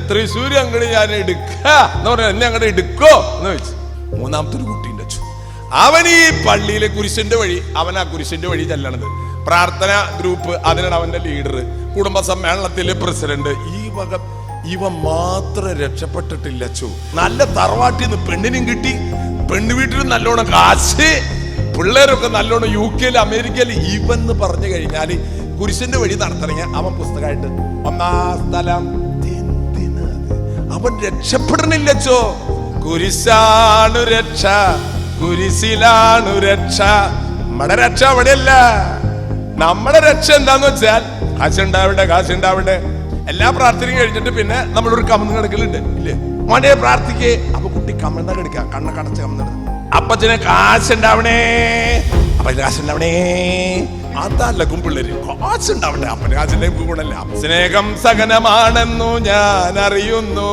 തൃശ്ശൂർ അങ്ങോട്ട് ഞാൻ എടുക്ക എന്ന് പറഞ്ഞ എന്നെ അങ്ങോട്ട് എടുക്കോ എന്ന് വെച്ചു. മൂന്നാമത്തെ ഒരു കുട്ടീൻ്റെ അച്ചു. അവൻ ഈ പള്ളിയിലെ കുരിശിന്റെ വഴി, അവൻ ആ കുരിശിന്റെ വഴി ചെല്ലണത്. പ്രാർത്ഥന ഗ്രൂപ്പ്, അതിനാണ് അവന്റെ ലീഡർ. കുടുംബ സമ്മേളനത്തിലെ പ്രസിഡന്റ്. ഇവ മാത്രം രക്ഷപ്പെട്ടിട്ടില്ല അച്ചു. നല്ല തറവാട്ടിൽ നിന്ന് പെണ്ണിനും കിട്ടി, പെണ്ണു വീട്ടിലും നല്ലോണം കാശ്, പിള്ളേരൊക്കെ നല്ലോണം UK അമേരിക്കയിൽ. ഇവന്ന് പറഞ്ഞു കഴിഞ്ഞാൽ കുരിശിന്റെ വഴി നടത്തണമെങ്കിൽ അവൻ പുസ്തകമായിട്ട് ഒന്നാം സ്ഥലം. അവൻ രക്ഷപ്പെടണില്ലച്ചോ. കുരിശാണു രക്ഷ, കുരിശിലാണു രക്ഷ. നമ്മുടെ രക്ഷ അവിടെയല്ല. നമ്മുടെ രക്ഷ എന്താന്ന് വെച്ചാൽ കാശുണ്ടാവട്ടെ. എല്ലാ പ്രാർത്ഥനയും കഴിഞ്ഞിട്ട് പിന്നെ നമ്മളൊരു കമന്ന് കിടക്കലുണ്ട് ഇല്ലേ? മോനെ പ്രാർത്ഥിക്കേ. അപ്പൊ കുട്ടി കമന്ന കിടക്കുക, കണ്ണൊക്കെ അടച്ച് കമന്നെടുത്ത്. അപ്പച്ചനെ കാശുണ്ടാവണേ, അപ്പച്ചന് കാശുണ്ടാവണേ. അതല്ലക്കും പിള്ളേര് കാശുണ്ടാവട്ടെ. അപ്പന് കാശിന്റെ ഗുണല്ല. സ്നേഹം സഹനമാണെന്നു ഞാൻ അറിയുന്നു.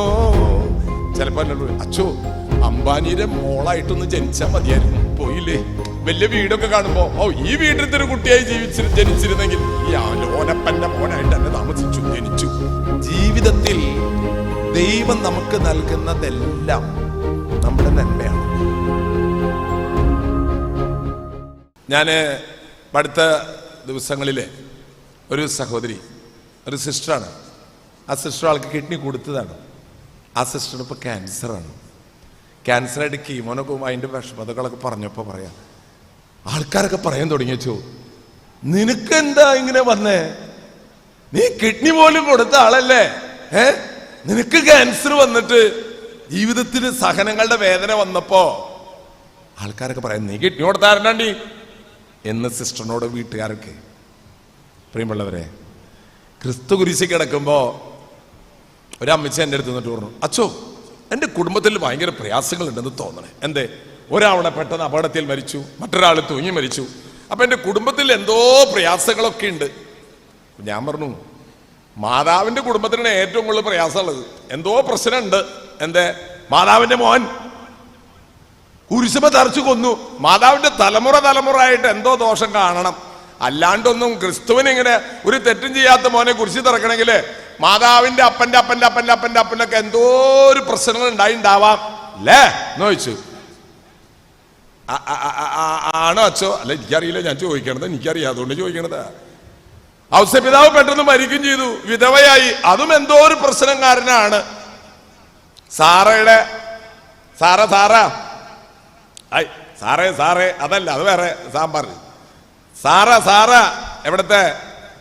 ചിലപ്പോ അച്ചോ അംബാനിയുടെ മോളായിട്ടൊന്ന് ജനിച്ചാൽ മതിയായിരുന്നു, പോയില്ലേ? വലിയ വീടൊക്കെ കാണുമ്പോ ഈ വീട്ടിലത്തെ ഒരു കുട്ടിയായി ജനിച്ചിരുന്നെങ്കിൽ ഈ ലോനപ്പന്റെ മോനായിട്ട് തന്നെ ജനിച്ചു. ജീവിതത്തിൽ ദൈവം നമുക്ക് നൽകുന്നതെല്ലാം നമ്മുടെ നന്മയാണ്. ഞാന് അടുത്ത ദിവസങ്ങളിലെ ഒരു സഹോദരി, ഒരു സിസ്റ്ററാണ്. ആ സിസ്റ്റർ ആൾക്ക് കിഡ്നി കൊടുത്തതാണ്. ആ സിസ്റ്ററിന് ഇപ്പോൾ ക്യാൻസറാണ്. ക്യാൻസറായിട്ട് കീമോനൊക്കെ അതിൻ്റെ വിഷമതകളൊക്കെ പറഞ്ഞപ്പോൾ പറയാം, ആൾക്കാരൊക്കെ പറയാൻ തുടങ്ങിയോ, നിനക്കെന്താ ഇങ്ങനെ വന്നേ? നീ കിഡ്നി പോലും കൊടുത്ത ആളല്ലേ, നിനക്ക് ക്യാൻസർ വന്നിട്ട് ജീവിതത്തിൽ സഹനങ്ങളുടെ വേദന വന്നപ്പോ ആൾക്കാരൊക്കെ പറയാം, നീ കിഡ്നി കൊടുത്താരണ്ടി എന്ന് സിസ്റ്ററിനോട് വീട്ടുകാരൊക്കെ. പ്രിയമുള്ളവരെ, ക്രിസ്തു കുരിശിൽ കിടക്കുമ്പോ ഒരമ്മച്ചി എൻ്റെ അടുത്ത് നിന്നിട്ട് പറഞ്ഞു, അച്ചോ എൻ്റെ കുടുംബത്തിൽ ഭയങ്കര പ്രയാസങ്ങളുണ്ടെന്ന് തോന്നണേ. എന്തേ? ഒരാളെ പെട്ടെന്ന് അപകടത്തിൽ മരിച്ചു, മറ്റൊരാൾ തൂങ്ങി മരിച്ചു. അപ്പൊ എൻ്റെ കുടുംബത്തിൽ എന്തോ പ്രയാസങ്ങളൊക്കെ ഉണ്ട്. ഞാൻ പറഞ്ഞു, മാതാവിന്റെ കുടുംബത്തിനാണ് ഏറ്റവും കൂടുതൽ പ്രയാസമുള്ളത്. എന്തോ പ്രശ്നമുണ്ട്. എന്തേ? മാതാവിന്റെ മോൻ കുരിശുമ തറച്ചു കൊന്നു. മാതാവിന്റെ തലമുറ ആയിട്ട് എന്തോ ദോഷം കാണണം. അല്ലാണ്ടൊന്നും ക്രിസ്തുവിന് ഇങ്ങനെ ഒരു തെറ്റും ചെയ്യാത്ത മോനെ കുരിശി തറക്കണമെങ്കിൽ മാതാവിന്റെ അപ്പന്റെ എന്തോ ഒരു പ്രശ്നങ്ങൾ ഉണ്ടാവാം അല്ലേ എന്ന് ചോദിച്ചു. ആണോ അച്ചോ? അല്ല, എനിക്കറിയില്ല, ഞാൻ ചോദിക്കണത് എനിക്കറിയാം, അതുകൊണ്ട് ചോദിക്കണത്. ഔസപിതാവ് പെട്ടെന്ന് മരിക്കുകയും ചെയ്തു, വിധവയായി. അതും എന്തോ ഒരു പ്രശ്നം കാരനാണ്. സാറേ അതല്ല, അത് വേറെ സാമ്പാർ. സാറ എവിടത്തെ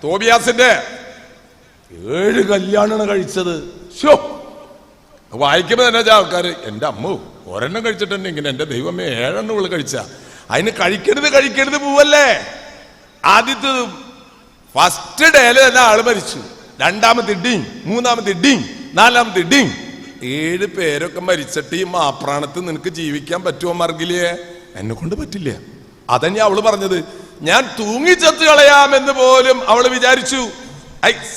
തോബിയാസിന്റെ 7 കല്യാണമാണ് കഴിച്ചത്. ഷോ, വായിക്കുമ്പോ തന്നെ ആൾക്കാർ, എൻ്റെ അമ്മ ഒരെണ്ണം കഴിച്ചിട്ടുണ്ട് ഇങ്ങനെ, എൻ്റെ ദൈവമേ 7 എണ്ണം ഇവള് കഴിച്ച. അതിന് കഴിക്കരുത് പോവല്ലേ. ആദ്യത്തെ ഫസ്റ്റ് ഡേയില് തന്നെ ആള് മരിച്ചു. രണ്ടാമത്തെ ഇഡിങ്, മൂന്നാമത്തെ ഇഡിങ്, നാലാമത്തെ ഇഡിങ്. 7 പേരൊക്കെ മരിച്ചിട്ട് ഈ മാപ്രാണത്ത് നിനക്ക് ജീവിക്കാൻ പറ്റുമോ മർഗിലിയെ? എന്നെ കൊണ്ട് പറ്റില്ല. അതന്നെ അവള് പറഞ്ഞത്. ഞാൻ തൂങ്ങിച്ചത്ത് കളയാമെന്ന് പോലും അവള് വിചാരിച്ചു.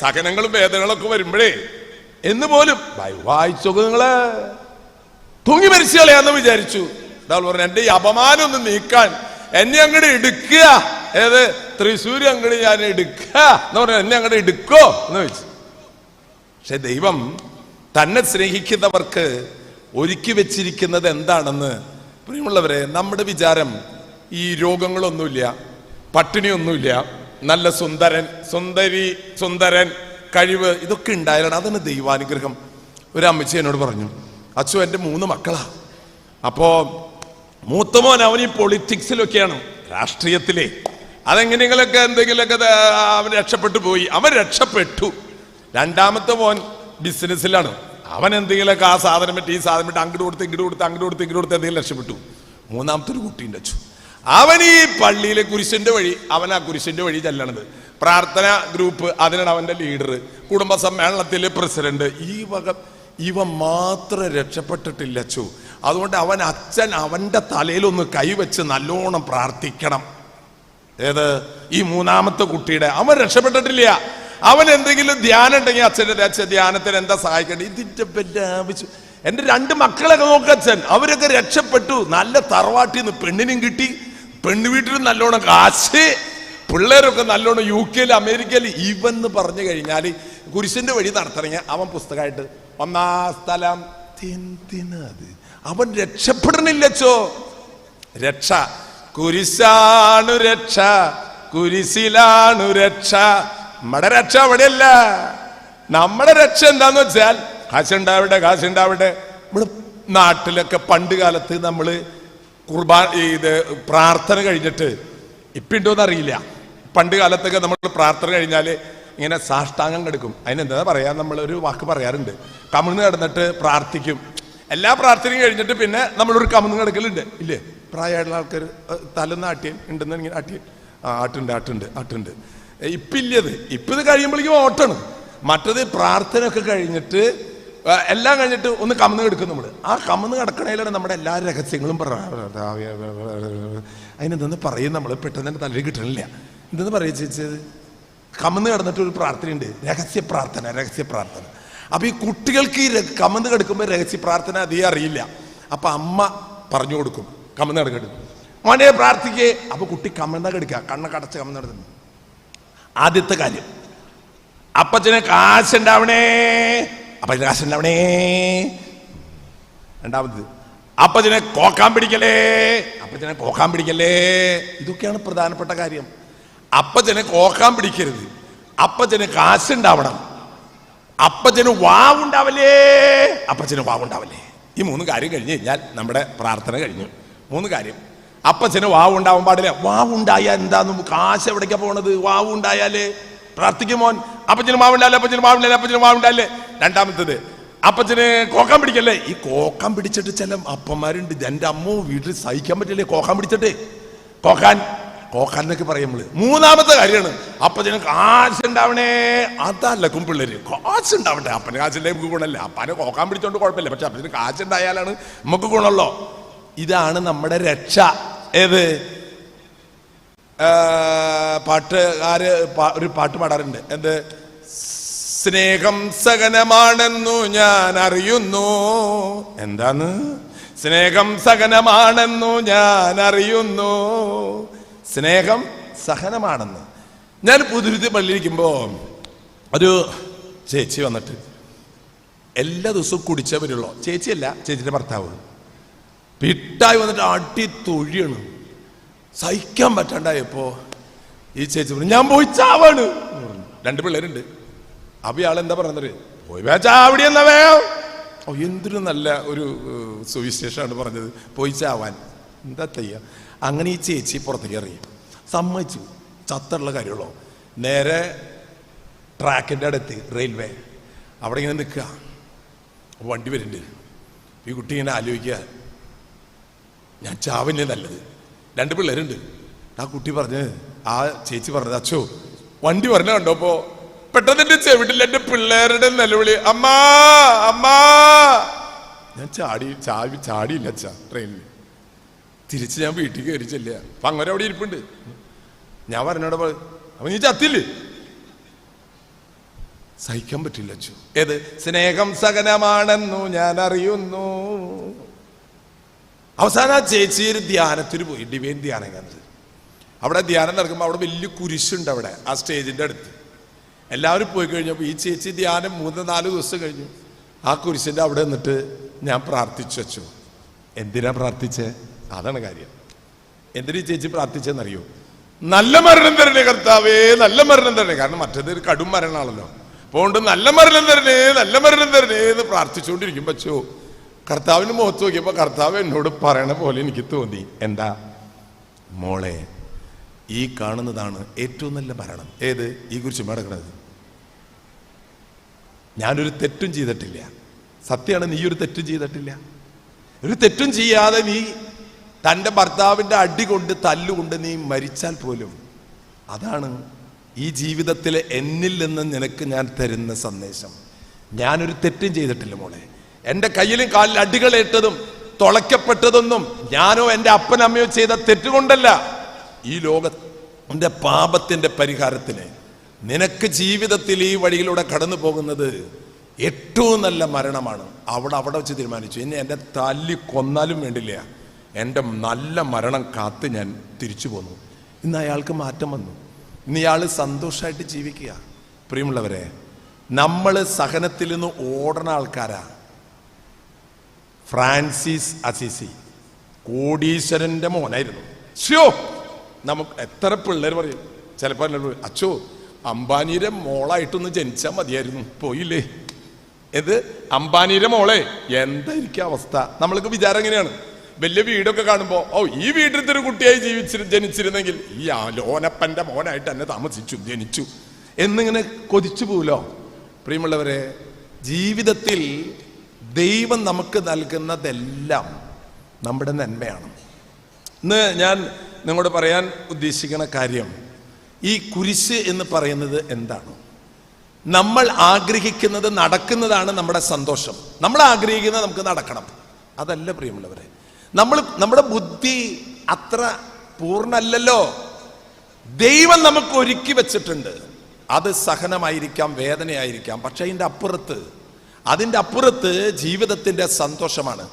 സഹനങ്ങളും വേദനകളൊക്കെ വരുമ്പോഴേ എന്ന് പോലും വായിച്ചോക്ക് നിങ്ങള്, തൂങ്ങി മരിച്ചു കളയാന്ന് വിചാരിച്ചു. പറഞ്ഞു, എന്റെ ഈ അപമാനം ഒന്ന് നീക്കാൻ എന്നെ അങ്ങോട്ട് എടുക്കുക. ഏത്? തൃശ്ശൂർ അങ്ങോട്ട് ഞാൻ എടുക്ക എന്ന് പറഞ്ഞ എന്നെ അങ്ങോട്ട് എടുക്കോ എന്ന് വെച്ചു. പക്ഷെ ദൈവം തന്നെ സ്നേഹിക്കുന്നവർക്ക് ഒരുക്കി വെച്ചിരിക്കുന്നത് എന്താണെന്ന്, പ്രിയമുള്ളവരെ, നമ്മുടെ വിചാരം ഈ രോഗങ്ങളൊന്നുമില്ല, പട്ടിണിയൊന്നുമില്ല, നല്ല സുന്ദരൻ കഴിവ് ഇതൊക്കെ ഉണ്ടായാലാണ്. അതാണ് ദൈവാനുഗ്രഹം. ഒരു അമ്മച്ചി എന്നോട് പറഞ്ഞു, അച്ഛോ എൻ്റെ 3 മക്കളാ. അപ്പോ മൂത്തമോൻ അവൻ ഈ പൊളിറ്റിക്സിലൊക്കെയാണ്, രാഷ്ട്രീയത്തിലെ. അതെങ്ങനെയെങ്കിലൊക്കെ എന്തെങ്കിലുമൊക്കെ അവൻ രക്ഷപ്പെട്ടു പോയി, അവൻ രക്ഷപ്പെട്ടു. രണ്ടാമത്തെ മോൻ ബിസിനസ്സിലാണ്, അവൻ എന്തെങ്കിലുമൊക്കെ ആ സാധനം പറ്റി ഈ സാധനം പറ്റി അങ്ങോട്ട് കൊടുത്ത് എന്തെങ്കിലും രക്ഷപ്പെട്ടു. മൂന്നാമത്തെ ഒരു കുട്ടീൻ്റെ അച്ചു. അവൻ ഈ പള്ളിയിലെ കുരിശിന്റെ വഴി, അവൻ ആ കുരിശിന്റെ വഴി ചെല്ലണത്. പ്രാർത്ഥന ഗ്രൂപ്പ്, അതിനാണ് അവന്റെ ലീഡർ. കുടുംബ സമ്മേളനത്തിലെ പ്രസിഡന്റ്. ഇവ മാത്രം രക്ഷപ്പെട്ടിട്ടില്ല അച്ചു. അതുകൊണ്ട് അച്ഛൻ അവന്റെ തലയിലൊന്ന് കൈവച്ച് നല്ലോണം പ്രാർത്ഥിക്കണം. ഏത്? ഈ മൂന്നാമത്തെ കുട്ടിയുടെ. അവൻ രക്ഷപ്പെട്ടിട്ടില്ല. അവൻ എന്തെങ്കിലും ധ്യാനം ഉണ്ടെങ്കിൽ അച്ഛൻ്റെ ധ്യാനത്തിന് എന്താ സഹായിക്കേണ്ടത്? ഇതിന്റെ വലിയ ആവശ്യം. എൻ്റെ 2 മക്കളൊക്കെ നോക്കച്ഛൻ, അവരൊക്കെ രക്ഷപ്പെട്ടു. നല്ല തറവാട്ടിൽ നിന്ന് പെണ്ണിനും കിട്ടി, പെണ്ണു വീട്ടിലും നല്ലോണം കാശ്, പിള്ളേരൊക്കെ നല്ലോണം UK അമേരിക്കയിൽ. ഇവന്ന് പറഞ്ഞു കഴിഞ്ഞാൽ കുരിശിന്റെ വഴി നടത്തണമെങ്കിൽ അവൻ പുസ്തകമായിട്ട് ഒന്നാം സ്ഥലം. എന്തിനത്? അവൻ രക്ഷപ്പെടണില്ലച്ചോ. രക്ഷ കുരിശാണു രക്ഷ, കുരിശിലാണു രക്ഷ. നമ്മുടെ രക്ഷ അവിടെയല്ല. നമ്മുടെ രക്ഷ എന്താന്ന് വെച്ചാൽ കാശുണ്ടാവട്ടെ, കാശുണ്ടാവട്ടെ. നമ്മള് നാട്ടിലൊക്കെ പണ്ട് കാലത്ത് നമ്മള് ഇത് പ്രാർത്ഥന കഴിഞ്ഞിട്ട് ഇപ്പിണ്ടോന്ന് അറിയില്ല. പണ്ട് കാലത്തൊക്കെ നമ്മൾ പ്രാർത്ഥന കഴിഞ്ഞാല് ഇങ്ങനെ സാഷ്ടാംഗം കിടക്കും. അതിനെന്താ പറയാ, നമ്മളൊരു വാക്ക് പറയാറുണ്ട്, കമിഴ്ന്ന് കിടന്നിട്ട് പ്രാർത്ഥിക്കും. എല്ലാ പ്രാർത്ഥനയും കഴിഞ്ഞിട്ട് പിന്നെ നമ്മളൊരു കമിഴ്ന്ന് കിടക്കലുണ്ട് ഇല്ലേ? പ്രായമായിട്ടുള്ള ആൾക്കാർ തലന്ന് ആട്ടിയൻ ഉണ്ടെന്ന് ഇങ്ങനെ ആട്ടിയൻ ആട്ടുണ്ട്. ഇപ്പില്ലത്. ഇപ്പം ഇത് കഴിയുമ്പോഴേക്കും ഓട്ടാണ്. മറ്റത് പ്രാർത്ഥന ഒക്കെ കഴിഞ്ഞിട്ട് എല്ലാം കഴിഞ്ഞിട്ട് ഒന്ന് കമന്ന് കിടക്കും നമ്മൾ. ആ കമന്ന് കിടക്കണേലാണ് നമ്മുടെ എല്ലാ രഹസ്യങ്ങളും അതിനെന്തെന്ന് പറയും നമ്മൾ. പെട്ടെന്ന് തന്നെ തലയിൽ കിട്ടണില്ല. എന്തെന്ന് പറയുക ചേച്ചത്? കമന്ന് കിടന്നിട്ട് ഒരു പ്രാർത്ഥനയുണ്ട്, രഹസ്യ പ്രാർത്ഥന. അപ്പൊ ഈ കുട്ടികൾക്ക് ഈ കമന്ന് കിടക്കുമ്പോൾ രഹസ്യ പ്രാർത്ഥന അധികം അറിയില്ല. അപ്പൊ അമ്മ പറഞ്ഞു കൊടുക്കും, കമന്ന് കിടക്കട്ടെ മോനെ പ്രാർത്ഥിക്കേ. അപ്പൊ കുട്ടി കമന്ന കിടക്കുക, കണ്ണൊക്കെ അടച്ച് കമന്ന് കിടന്നു. ആദ്യത്തെ കാര്യം, അപ്പച്ചനെ കാശുണ്ടാവണേ, അപ്പച്ചനെ കാശുണ്ടാവണേ. രണ്ടാമത്, അപ്പച്ചനെ കോക്കാൻ പിടിക്കലേ. ഇതൊക്കെയാണ് പ്രധാനപ്പെട്ട കാര്യം. അപ്പച്ചനെ കോക്കാൻ പിടിക്കരുത്, അപ്പച്ചന് കാശുണ്ടാവണം, അപ്പച്ചന് വാവുണ്ടാവല്ലേ. ഈ 3 കാര്യം കഴിഞ്ഞ് കഴിഞ്ഞാൽ നമ്മുടെ പ്രാർത്ഥന കഴിഞ്ഞു. 3 കാര്യം. അപ്പച്ചന് വാവുണ്ടാവാൻ പാടില്ല. വാവുണ്ടായാൽ എന്താന്ന്, കാശ് എവിടേക്കാ പോണത്? വാവുണ്ടായാലേ പ്രാർത്ഥിക്കുമോൻ. അപ്പച്ചന് വാവുണ്ടായാലേ. രണ്ടാമത്തത്, അപ്പച്ചന് കോക്കാൻ പിടിക്കല്ലേ. ഈ കോക്കാൻ പിടിച്ചിട്ട് ചില അപ്പന്മാരുണ്ട്, എൻ്റെ അമ്മോ വീട്ടിൽ സഹിക്കാൻ പറ്റില്ലേ കോക്കാൻ പിടിച്ചിട്ട്. കോക്കാൻ എന്നൊക്കെ പറയും നമ്മള്. 3-ാമത്തെ കാര്യമാണ്, അപ്പച്ചന് കാശുണ്ടാവണേ. അതല്ല കുമ്പിള്ളേര്, കാശുണ്ടാവട്ടെ. അപ്പന് കാശുണ്ടായി നമുക്ക് ഗുണമല്ല. അപ്പനെ കോക്കാൻ പിടിച്ചോണ്ട് കുഴപ്പമില്ല, പക്ഷെ അപ്പച്ചന് കാശുണ്ടായാലാണ് നമുക്ക് ഗുണമല്ലോ. ഇതാണ് നമ്മുടെ രക്ഷ. ഏത് പാട്ടുകാര് ഒരു പാട്ട് പാടാറുണ്ട്, എന്ത്? സ്നേഹം സഹനമാണെന്നു ഞാൻ അറിയുന്നു. എന്താന്ന്? സ്നേഹം സഹനമാണെന്നു ഞാൻ അറിയുന്നു. സ്നേഹം സഹനമാണെന്ന്. ഞാൻ പുതുരുത്തി പള്ളിയിരിക്കുമ്പോ ഒരു ചേച്ചി വന്നിട്ട് എല്ലാ ദിവസവും കുടിച്ചേ വരുള്ളൂ. ചേച്ചിയല്ല, ചേച്ചിന്റെ ഭർത്താവ്. പിട്ടായി വന്നിട്ട് അടി തൊഴിയാണ്. സഹിക്കാൻ പറ്റാണ്ടായപ്പോ ഈ ചേച്ചി പറഞ്ഞു, ഞാൻ പോയി ചാവാണ്. 2 പിള്ളേരുണ്ട്. അപ്പൊ ഇയാളെന്താ പറഞ്ഞത്? പോയി ചാവടി എന്നവേ. എന്തൊരു നല്ല ഒരു സുവിശേഷമാണ് പറഞ്ഞത്, പോയി ചാവാൻ. എന്താ തയ്യ? അങ്ങനെ ഈ ചേച്ചി പുറത്തേക്ക് ഇറങ്ങി, സമ്മതിച്ചു, ചത്തുള്ള കാര്യമുള്ളൂ. നേരെ ട്രാക്കിൻ്റെ അടുത്ത് റെയിൽവേ അവിടെ ഇങ്ങനെ നിൽക്കുക. വണ്ടി വരുന്നുണ്ട്. ഈ കുട്ടി ഇങ്ങനെ ആലോചിക്കുക, ഞാൻ ചാവന്നെ നല്ലത്. 2 പിള്ളേരുണ്ട്. ആ കുട്ടി ആ ചേച്ചി പറഞ്ഞത്, അച്ചോ വണ്ടി പറഞ്ഞ കണ്ടോപ്പോ പെട്ടെന്ന് എന്റെ ചെവിട്ടിൽ എന്റെ പിള്ളേരുടെ നിലവിളി, അമ്മാ അമ്മാ. ഞാൻ ചാടിയില്ല അച്ഛാ ട്രെയിനിൽ. തിരിച്ച് ഞാൻ വീട്ടിൽ കയറി ചെല്ലുക. അപ്പൊ അങ്ങനെ അവിടെ ഇരിപ്പുണ്ട്. ഞാൻ പറഞ്ഞോടെ അപ്പൊ നീ ചത്തില്ലേ? സഹിക്കാൻ പറ്റില്ല അച്ചു. ഏത്? സ്നേഹം സഹനമാണെന്നു ഞാൻ അറിയുന്നു. അവസാനം ആ ചേച്ചി ഒരു ധ്യാനത്തിന് പോയി, ഡിവൈൻ ധ്യാനം കണ്ടത്. അവിടെ ധ്യാനം നടക്കുമ്പോൾ അവിടെ വലിയ കുരിശുണ്ട് അവിടെ ആ സ്റ്റേജിന്റെ അടുത്ത്. എല്ലാവരും പോയി കഴിഞ്ഞപ്പോൾ ഈ ചേച്ചി ധ്യാനം 3-4 ദിവസം കഴിഞ്ഞു. ആ കുരിശിന്റെ അവിടെ നിന്നിട്ട് ഞാൻ പ്രാർത്ഥിച്ചു വെച്ചു. എന്തിനാ പ്രാർത്ഥിച്ചേ? അതാണ് കാര്യം. എന്തിനാ ചേച്ചി പ്രാർത്ഥിച്ചെന്നറിയോ? നല്ല മരണം തരണേ കർത്താവേ, നല്ല മരണം തരണേ. കാരണം മറ്റേത് ഒരു കടും മരണമാണല്ലോ. അതുകൊണ്ട് നല്ല മരണം തരണേ എന്ന് പ്രാർത്ഥിച്ചുകൊണ്ടിരിക്കും. പച്ചോ കർത്താവിന് മുഖത്ത് നോക്കിയപ്പോ കർത്താവ് എന്നോട് പറയണ പോലെ എനിക്ക് തോന്നി. എന്താ? മോളെ, ഈ കാണുന്നതാണ് ഏറ്റവും നല്ല മരണം. ഏത്? ഈ കുരിശ് കിടക്കുന്നത്. ഞാനൊരു തെറ്റും ചെയ്തിട്ടില്ല. സത്യമാണ്, നീ ഒരു തെറ്റും ചെയ്തിട്ടില്ല. ഒരു തെറ്റും ചെയ്യാതെ നീ തൻ്റെ ഭർത്താവിൻ്റെ അടി കൊണ്ട് തല്ലുകൊണ്ട് നീ മരിച്ചാൽ പോലും അതാണ് ഈ ജീവിതത്തിൽ എന്നിൽ നിന്ന് നിനക്ക് ഞാൻ തരുന്ന സന്ദേശം. ഞാനൊരു തെറ്റും ചെയ്തിട്ടില്ല മോളെ. എൻ്റെ കയ്യിലും കാലിൽ അടികളേറ്റതും തുളയ്ക്കപ്പെട്ടതൊന്നും ഞാനോ എൻ്റെ അപ്പനമ്മയോ ചെയ്ത തെറ്റുകൊണ്ടല്ല. ഈ ലോകത്തിന്റെ പാപത്തിന്റെ പരിഹാരത്തിന് നിനക്ക് ജീവിതത്തിൽ ഈ വഴിയിലൂടെ കടന്നു പോകുന്നത് ഏറ്റവും നല്ല മരണമാണ്. അവിടെ വെച്ച് തീരുമാനിച്ചു, ഇനി എന്നെ തല്ലി കൊന്നാലും വേണ്ടില്ല, എൻ്റെ നല്ല മരണം കാത്ത് ഞാൻ തിരിച്ചു പോന്നു. ഇന്ന് അയാൾക്ക് മാറ്റം വന്നു. ഇന്ന് ഇയാൾ സന്തോഷമായിട്ട് ജീവിക്കുക. പ്രിയമുള്ളവരെ, നമ്മൾ സഹനത്തിൽ നിന്ന് ഓടണ ആൾക്കാരാ. ഫ്രാൻസിസ് അസീസി കോടീശ്വരന്റെ മോനായിരുന്നു. നമുക്ക് എത്ര പിള്ളേർ പറയും, ചിലപ്പോൾ അച്ചോ അംബാനിയുടെ മോളായിട്ടൊന്ന് ജനിച്ചാൽ മതിയായിരുന്നു, പോയില്ലേ. ഇത് അംബാനിയുടെ മോളെ, എന്തായിരിക്കും അവസ്ഥ? നമ്മൾക്ക് വിചാരം എങ്ങനെയാണ്? വലിയ വീടൊക്കെ കാണുമ്പോൾ ഈ വീട്ടിലത്തെ ഒരു കുട്ടിയായി ജനിച്ചിരുന്നെങ്കിൽ ഈ ലോനപ്പന്റെ മോനായിട്ട് തന്നെ ജനിച്ചു എന്നിങ്ങനെ കൊതിച്ചു പോലോ. പ്രിയമുള്ളവരെ, ജീവിതത്തിൽ ദൈവം നമുക്ക് നൽകുന്നതെല്ലാം നമ്മുടെ നന്മയാണ്. ഇന്ന് ഞാൻ നിങ്ങളോട് പറയാൻ ഉദ്ദേശിക്കുന്ന കാര്യം, ഈ കുരിശ് എന്ന് പറയുന്നത് എന്താണ്? നമ്മൾ ആഗ്രഹിക്കുന്നത് നടക്കുന്നതാണ് നമ്മുടെ സന്തോഷം. നമ്മൾ ആഗ്രഹിക്കുന്നത് നമുക്ക് നടക്കണം, അതല്ല പ്രിയമുള്ളവരെ. നമ്മുടെ ബുദ്ധി അത്ര പൂർണ്ണല്ലോ. ദൈവം നമുക്ക് ഒരുക്കി വെച്ചിട്ടുണ്ട്. അത് സഹനമായിരിക്കാം, വേദനയായിരിക്കാം, പക്ഷെ അതിൻ്റെ അപ്പുറത്ത് ജീവിതത്തിൻ്റെ സന്തോഷമാണ്.